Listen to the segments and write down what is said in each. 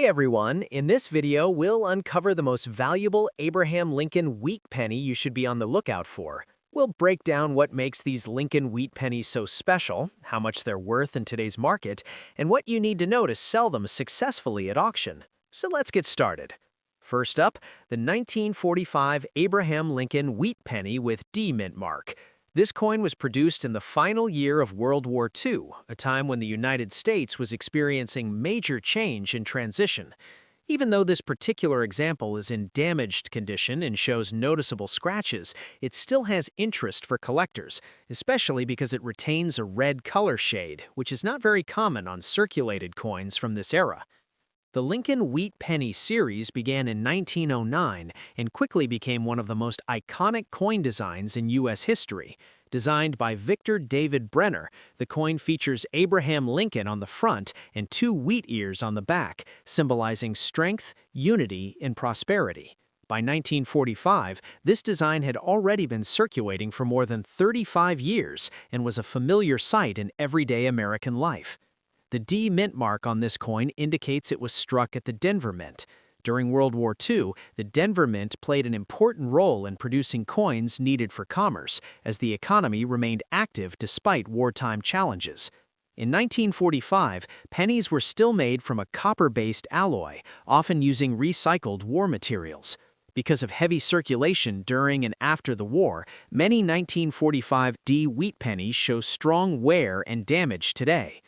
Hey everyone, in this video we'll uncover the most valuable Abraham Lincoln wheat penny you should be on the lookout for. We'll break down what makes these Lincoln wheat pennies so special, how much they're worth in today's market, and what you need to know to sell them successfully at auction. So let's get started. First up, the 1945 Abraham Lincoln wheat penny with D mint mark. This coin was produced in the final year of World War II, a time when the United States was experiencing major change and transition. Even though this particular example is in damaged condition and shows noticeable scratches, it still has interest for collectors, especially because it retains a red color shade, which is not very common on circulated coins from this era. The Lincoln Wheat Penny series began in 1909 and quickly became one of the most iconic coin designs in U.S. history. Designed by Victor David Brenner, the coin features Abraham Lincoln on the front and two wheat ears on the back, symbolizing strength, unity, and prosperity. By 1945, this design had already been circulating for more than 35 years and was a familiar sight in everyday American life. The D mint mark on this coin indicates it was struck at the Denver Mint. During World War II, the Denver Mint played an important role in producing coins needed for commerce, as the economy remained active despite wartime challenges. In 1945, pennies were still made from a copper-based alloy, often using recycled war materials. Because of heavy circulation during and after the war, many 1945 D wheat pennies show strong wear and damage today.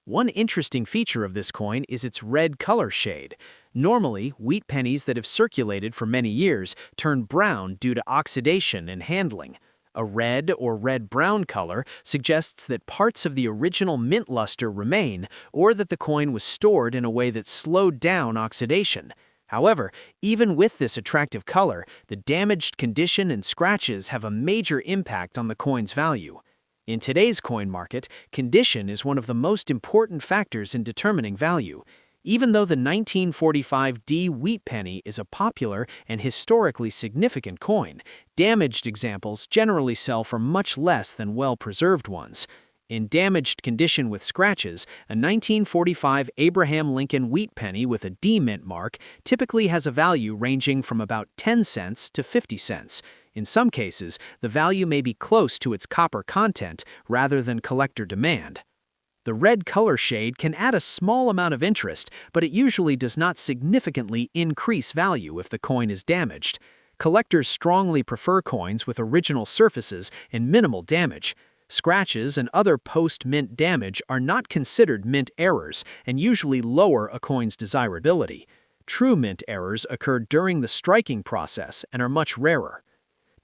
One interesting feature of this coin is its red color shade. Normally, wheat pennies that have circulated for many years turn brown due to oxidation and handling. A red or red-brown color suggests that parts of the original mint luster remain, or that the coin was stored in a way that slowed down oxidation. However, even with this attractive color, the damaged condition and scratches have a major impact on the coin's value. In today's coin market, condition is one of the most important factors in determining value. Even though the 1945 D wheat penny is a popular and historically significant coin, damaged examples generally sell for much less than well-preserved ones. In damaged condition with scratches, a 1945 Abraham Lincoln wheat penny with a D mint mark typically has a value ranging from about 10 cents to 50 cents. In some cases, the value may be close to its copper content rather than collector demand. The red color shade can add a small amount of interest, but it usually does not significantly increase value if the coin is damaged. Collectors strongly prefer coins with original surfaces and minimal damage. Scratches and other post-mint damage are not considered mint errors and usually lower a coin's desirability. True mint errors occur during the striking process and are much rarer.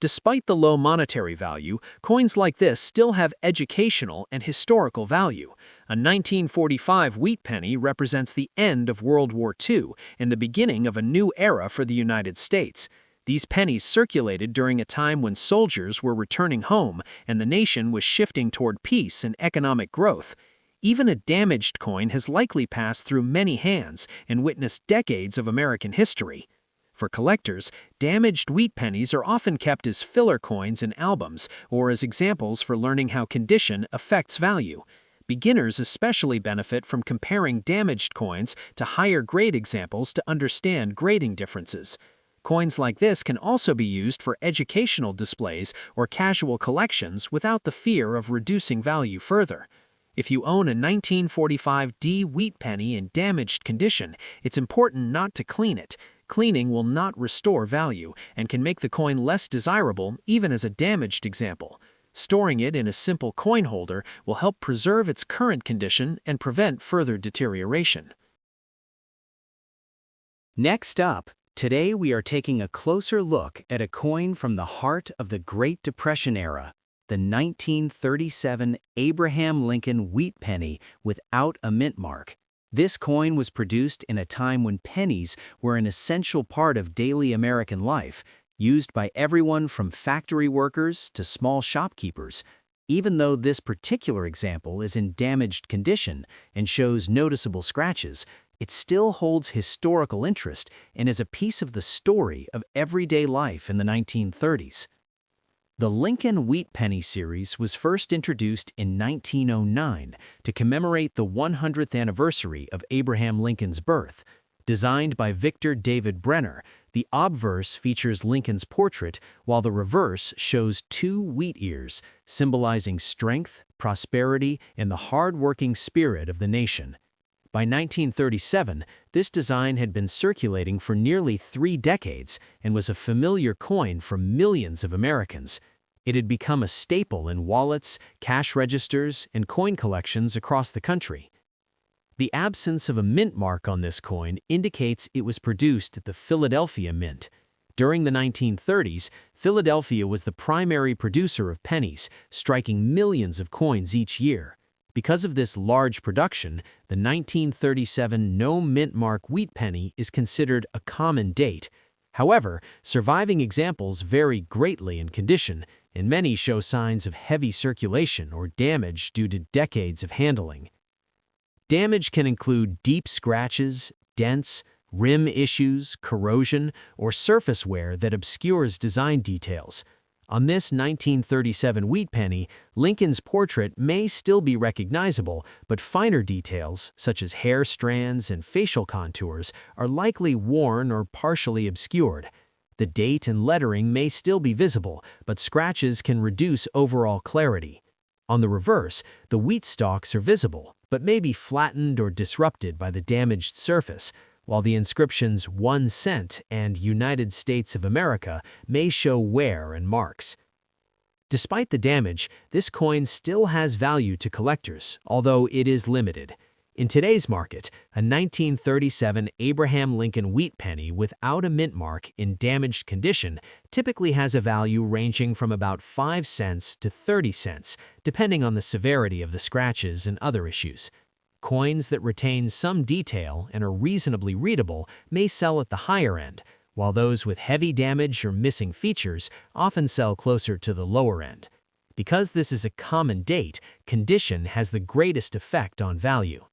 Despite the low monetary value, coins like this still have educational and historical value. A 1945 wheat penny represents the end of World War II and the beginning of a new era for the United States. These pennies circulated during a time when soldiers were returning home and the nation was shifting toward peace and economic growth. Even a damaged coin has likely passed through many hands and witnessed decades of American history. For collectors, damaged wheat pennies are often kept as filler coins in albums or as examples for learning how condition affects value. Beginners especially benefit from comparing damaged coins to higher-grade examples to understand grading differences. Coins like this can also be used for educational displays or casual collections without the fear of reducing value further. If you own a 1945 D wheat penny in damaged condition, it's important not to clean it. Cleaning will not restore value and can make the coin less desirable even as a damaged example. Storing it in a simple coin holder will help preserve its current condition and prevent further deterioration. Next up, today we are taking a closer look at a coin from the heart of the Great Depression era, the 1937 Abraham Lincoln wheat penny without a mint mark. This coin was produced in a time when pennies were an essential part of daily American life, used by everyone from factory workers to small shopkeepers. Even though this particular example is in damaged condition and shows noticeable scratches, it still holds historical interest and is a piece of the story of everyday life in the 1930s. The Lincoln Wheat Penny series was first introduced in 1909 to commemorate the 100th anniversary of Abraham Lincoln's birth. Designed by Victor David Brenner, the obverse features Lincoln's portrait, while the reverse shows two wheat ears, symbolizing strength, prosperity, and the hard-working spirit of the nation. By 1937, this design had been circulating for nearly 3 decades and was a familiar coin for millions of Americans. It had become a staple in wallets, cash registers, and coin collections across the country. The absence of a mint mark on this coin indicates it was produced at the Philadelphia Mint. During the 1930s, Philadelphia was the primary producer of pennies, striking millions of coins each year. Because of this large production, the 1937 no mint mark wheat penny is considered a common date. However, surviving examples vary greatly in condition, and many show signs of heavy circulation or damage due to decades of handling. Damage can include deep scratches, dents, rim issues, corrosion, or surface wear that obscures design details. On this 1937 wheat penny, Lincoln's portrait may still be recognizable, but finer details, such as hair strands and facial contours, are likely worn or partially obscured. The date and lettering may still be visible, but scratches can reduce overall clarity. On the reverse, the wheat stalks are visible, but may be flattened or disrupted by the damaged surface, while the inscriptions 1 cent and United States of America may show wear and marks. Despite the damage, this coin still has value to collectors, although it is limited. In today's market, a 1937 Abraham Lincoln wheat penny without a mint mark in damaged condition typically has a value ranging from about 5 cents to 30 cents, depending on the severity of the scratches and other issues. Coins that retain some detail and are reasonably readable may sell at the higher end, while those with heavy damage or missing features often sell closer to the lower end. Because this is a common date, condition has the greatest effect on value.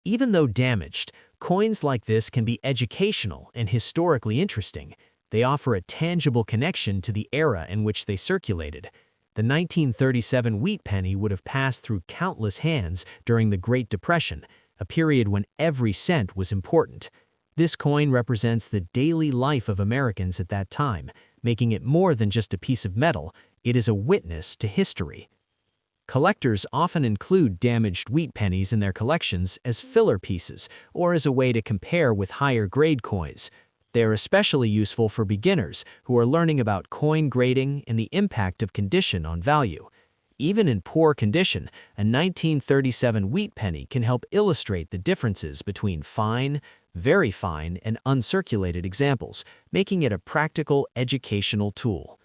Even though damaged, coins like this can be educational and historically interesting. They offer a tangible connection to the era in which they circulated. The 1937 wheat penny would have passed through countless hands during the Great Depression, a period when every cent was important. This coin represents the daily life of Americans at that time, making it more than just a piece of metal. It is a witness to history. Collectors often include damaged wheat pennies in their collections as filler pieces or as a way to compare with higher-grade coins. They are especially useful for beginners who are learning about coin grading and the impact of condition on value. Even in poor condition, a 1937 wheat penny can help illustrate the differences between fine, very fine, and uncirculated examples, making it a practical educational tool.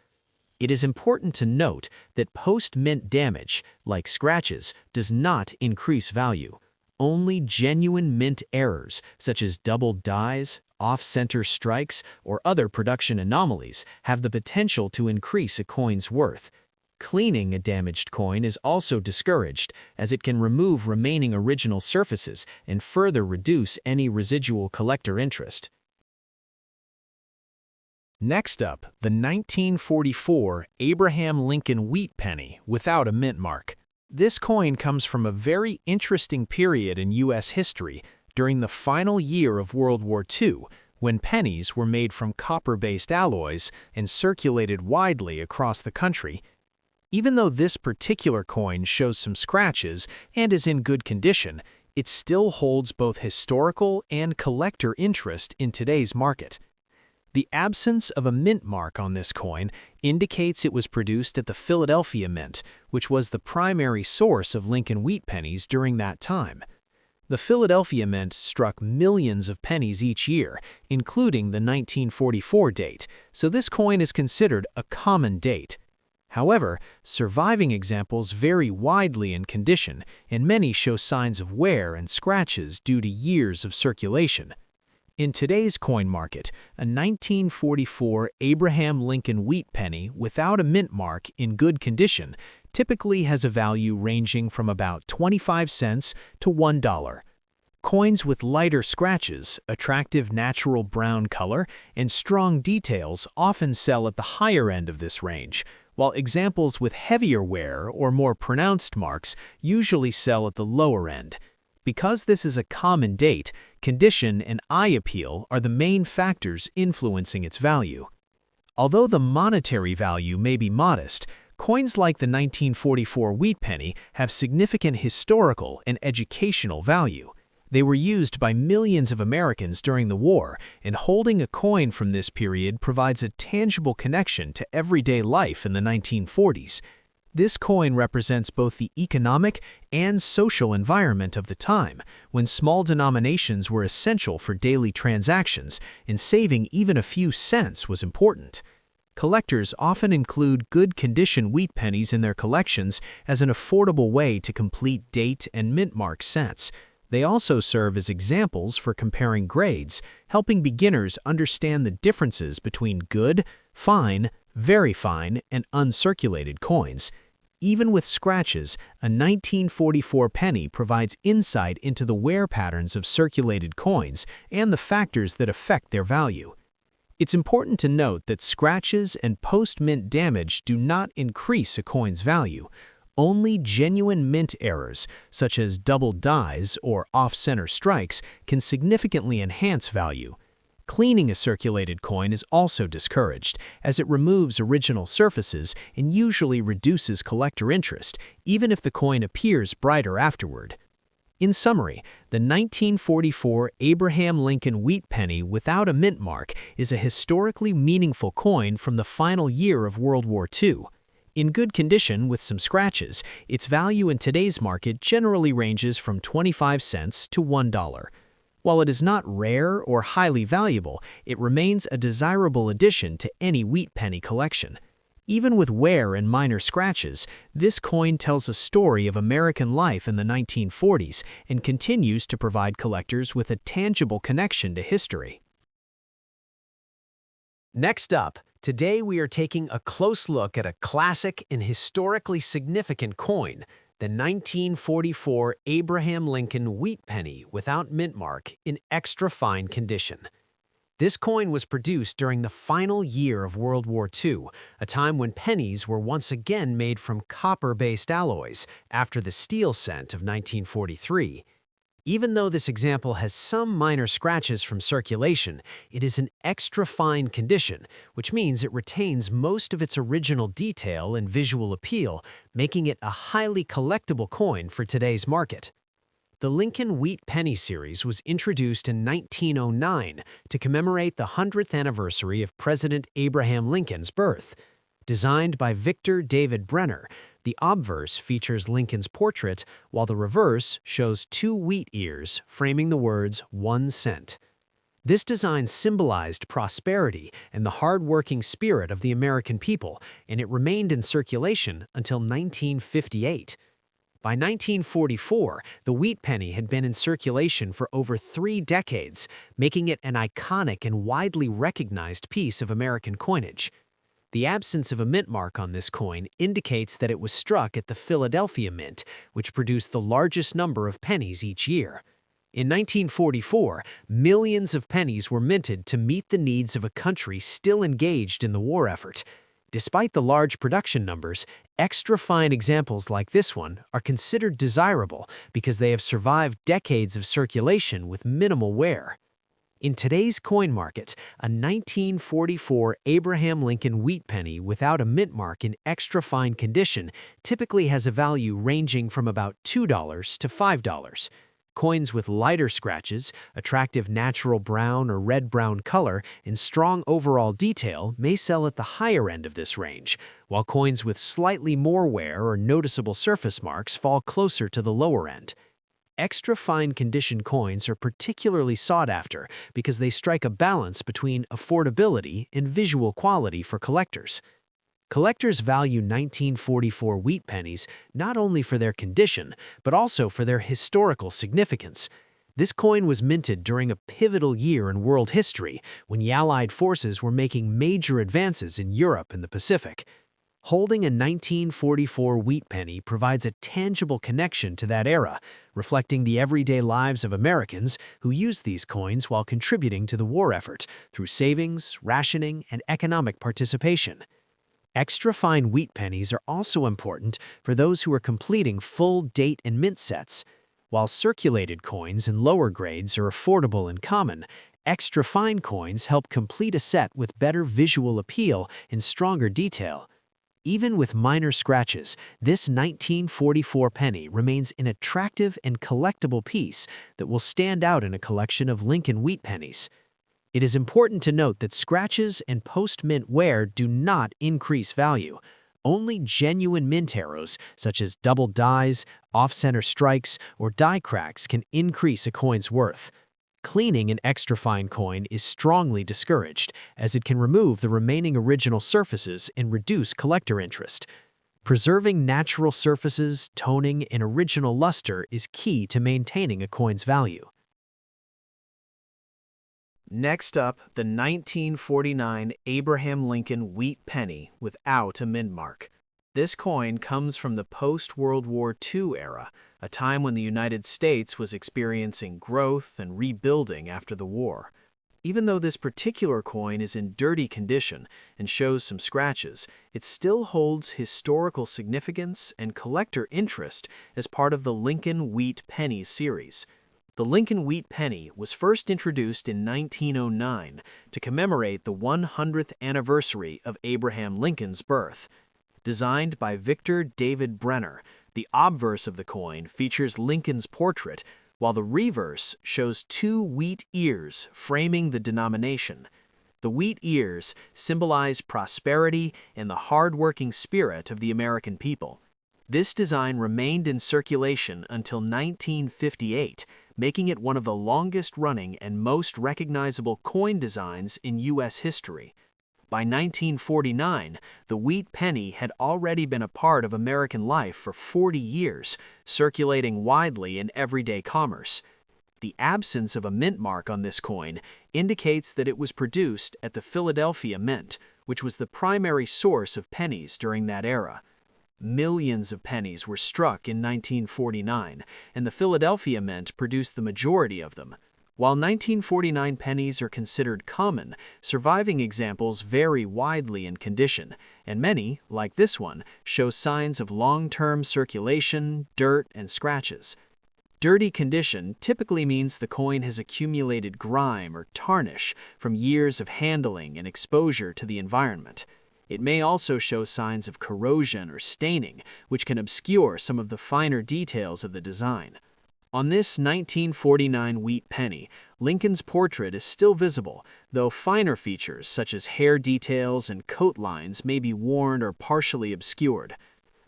It is important to note that post-mint damage, like scratches, does not increase value. Only genuine mint errors, such as doubled dies, off-center strikes, or other production anomalies, have the potential to increase a coin's worth. Cleaning a damaged coin is also discouraged, as it can remove remaining original surfaces and further reduce any residual collector interest. Next up, the 1944 Abraham Lincoln wheat penny without a mint mark. This coin comes from a very interesting period in U.S. history during the final year of World War II, when pennies were made from copper-based alloys and circulated widely across the country. Even though this particular coin shows some scratches and is in good condition, it still holds both historical and collector interest in today's market. The absence of a mint mark on this coin indicates it was produced at the Philadelphia Mint, which was the primary source of Lincoln wheat pennies during that time. The Philadelphia Mint struck millions of pennies each year, including the 1944 date, so this coin is considered a common date. However, surviving examples vary widely in condition, and many show signs of wear and scratches due to years of circulation. In today's coin market, a 1944 Abraham Lincoln wheat penny without a mint mark in good condition typically has a value ranging from about 25 cents to $1. Coins with lighter scratches, attractive natural brown color, and strong details often sell at the higher end of this range, while examples with heavier wear or more pronounced marks usually sell at the lower end. Because this is a common date, condition and eye appeal are the main factors influencing its value. Although the monetary value may be modest, coins like the 1944 wheat penny have significant historical and educational value. They were used by millions of Americans during the war, and holding a coin from this period provides a tangible connection to everyday life in the 1940s. This coin represents both the economic and social environment of the time, when small denominations were essential for daily transactions, and saving even a few cents was important. Collectors often include good-condition wheat pennies in their collections as an affordable way to complete date and mint mark sets. They also serve as examples for comparing grades, helping beginners understand the differences between good, fine, very fine, and uncirculated coins. Even with scratches, a 1944 penny provides insight into the wear patterns of circulated coins and the factors that affect their value. It's important to note that scratches and post-mint damage do not increase a coin's value. Only genuine mint errors, such as double dies or off-center strikes, can significantly enhance value. Cleaning a circulated coin is also discouraged, as it removes original surfaces and usually reduces collector interest, even if the coin appears brighter afterward. In summary, the 1944 Abraham Lincoln wheat penny without a mint mark is a historically meaningful coin from the final year of World War II. In good condition with some scratches, its value in today's market generally ranges from 25 cents to $1. While it is not rare or highly valuable, it remains a desirable addition to any wheat penny collection. Even with wear and minor scratches, this coin tells a story of American life in the 1940s and continues to provide collectors with a tangible connection to history. Next up, today we are taking a close look at a classic and historically significant coin, the 1944 Abraham Lincoln wheat penny without mint mark in extra fine condition. This coin was produced during the final year of World War II, a time when pennies were once again made from copper-based alloys after the steel cent of 1943. Even though this example has some minor scratches from circulation, it is in extra fine condition, which means it retains most of its original detail and visual appeal, making it a highly collectible coin for today's market. The Lincoln Wheat Penny series was introduced in 1909 to commemorate the 100th anniversary of President Abraham Lincoln's birth. Designed by Victor David Brenner, the obverse features Lincoln's portrait, while the reverse shows two wheat ears framing the words 1 cent. This design symbolized prosperity and the hard-working spirit of the American people, and it remained in circulation until 1958. By 1944, the wheat penny had been in circulation for over 3 decades, making it an iconic and widely recognized piece of American coinage. The absence of a mint mark on this coin indicates that it was struck at the Philadelphia Mint, which produced the largest number of pennies each year. In 1944, millions of pennies were minted to meet the needs of a country still engaged in the war effort. Despite the large production numbers, extra fine examples like this one are considered desirable because they have survived decades of circulation with minimal wear. In today's coin market, a 1944 Abraham Lincoln wheat penny without a mint mark in extra fine condition typically has a value ranging from about $2 to $5. Coins with lighter scratches, attractive natural brown or red-brown color, and strong overall detail may sell at the higher end of this range, while coins with slightly more wear or noticeable surface marks fall closer to the lower end. Extra fine condition coins are particularly sought after because they strike a balance between affordability and visual quality for collectors. Collectors value 1944 wheat pennies not only for their condition, but also for their historical significance. This coin was minted during a pivotal year in world history when the Allied forces were making major advances in Europe and the Pacific. Holding a 1944 wheat penny provides a tangible connection to that era, reflecting the everyday lives of Americans who used these coins while contributing to the war effort through savings, rationing, and economic participation. Extra fine wheat pennies are also important for those who are completing full date and mint sets. While circulated coins in lower grades are affordable and common, extra fine coins help complete a set with better visual appeal and stronger detail. Even with minor scratches, this 1944 penny remains an attractive and collectible piece that will stand out in a collection of Lincoln wheat pennies. It is important to note that scratches and post-mint wear do not increase value. Only genuine mint arrows, such as double dies, off-center strikes, or die cracks, can increase a coin's worth. Cleaning an extra fine coin is strongly discouraged, as it can remove the remaining original surfaces and reduce collector interest. Preserving natural surfaces, toning, and original luster is key to maintaining a coin's value. Next up, the 1949 Abraham Lincoln wheat penny without a mint mark. This coin comes from the post-World War II era, a time when the United States was experiencing growth and rebuilding after the war. Even though this particular coin is in dirty condition and shows some scratches, it still holds historical significance and collector interest as part of the Lincoln Wheat Penny series. The Lincoln Wheat Penny was first introduced in 1909 to commemorate the 100th anniversary of Abraham Lincoln's birth. Designed by Victor David Brenner, the obverse of the coin features Lincoln's portrait, while the reverse shows two wheat ears framing the denomination. The wheat ears symbolize prosperity and the hard-working spirit of the American people. This design remained in circulation until 1958, making it one of the longest-running and most recognizable coin designs in U.S. history. By 1949, the wheat penny had already been a part of American life for 40 years, circulating widely in everyday commerce. The absence of a mint mark on this coin indicates that it was produced at the Philadelphia Mint, which was the primary source of pennies during that era. Millions of pennies were struck in 1949, and the Philadelphia Mint produced the majority of them. While 1949 pennies are considered common, surviving examples vary widely in condition, and many, like this one, show signs of long-term circulation, dirt, and scratches. Dirty condition typically means the coin has accumulated grime or tarnish from years of handling and exposure to the environment. It may also show signs of corrosion or staining, which can obscure some of the finer details of the design. On this 1949 wheat penny, Lincoln's portrait is still visible, though finer features such as hair details and coat lines may be worn or partially obscured.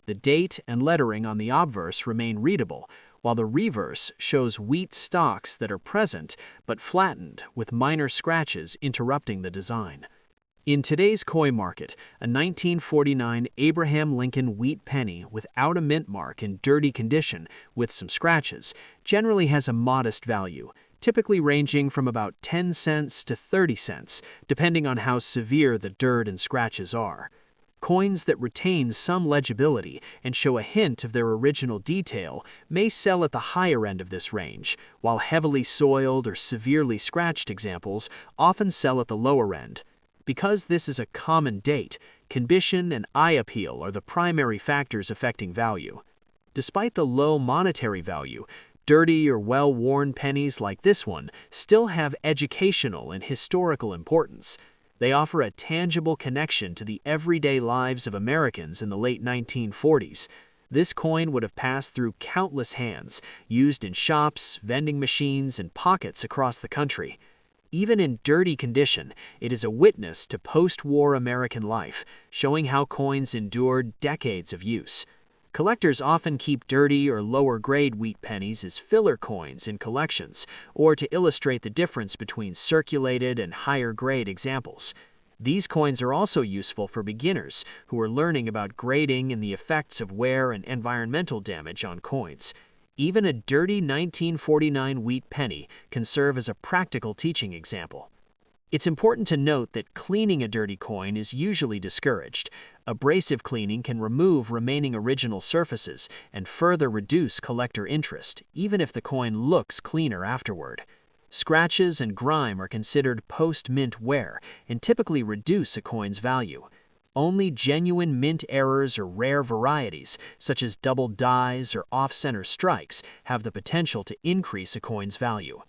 The date and lettering on the obverse remain readable, while the reverse shows wheat stalks that are present but flattened, with minor scratches interrupting the design. In today's coin market, a 1949 Abraham Lincoln wheat penny without a mint mark in dirty condition with some scratches generally has a modest value, typically ranging from about 10 cents to 30 cents, depending on how severe the dirt and scratches are. Coins that retain some legibility and show a hint of their original detail may sell at the higher end of this range, while heavily soiled or severely scratched examples often sell at the lower end. Because this is a common date, condition and eye appeal are the primary factors affecting value. Despite the low monetary value, dirty or well-worn pennies like this one still have educational and historical importance. They offer a tangible connection to the everyday lives of Americans in the late 1940s. This coin would have passed through countless hands, used in shops, vending machines, and pockets across the country. Even in dirty condition, it is a witness to post-war American life, showing how coins endured decades of use. Collectors often keep dirty or lower-grade wheat pennies as filler coins in collections, or to illustrate the difference between circulated and higher-grade examples. These coins are also useful for beginners who are learning about grading and the effects of wear and environmental damage on coins. Even a dirty 1949 wheat penny can serve as a practical teaching example. It's important to note that cleaning a dirty coin is usually discouraged. Abrasive cleaning can remove remaining original surfaces and further reduce collector interest, even if the coin looks cleaner afterward. Scratches and grime are considered post-mint wear and typically reduce a coin's value. Only genuine mint errors or rare varieties, such as double dies or off-center strikes, have the potential to increase a coin's value.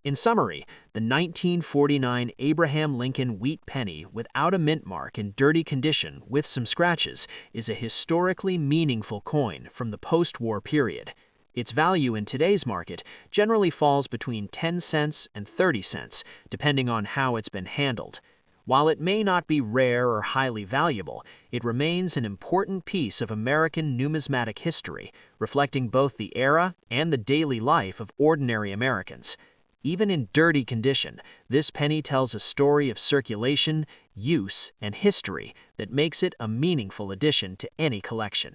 In summary, the 1949 Abraham Lincoln wheat penny without a mint mark in dirty condition with some scratches is a historically meaningful coin from the post-war period. Its value in today's market generally falls between 10 cents and 30 cents, depending on how it's been handled. While it may not be rare or highly valuable, it remains an important piece of American numismatic history, reflecting both the era and the daily life of ordinary Americans. Even in dirty condition, this penny tells a story of circulation, use, and history that makes it a meaningful addition to any collection.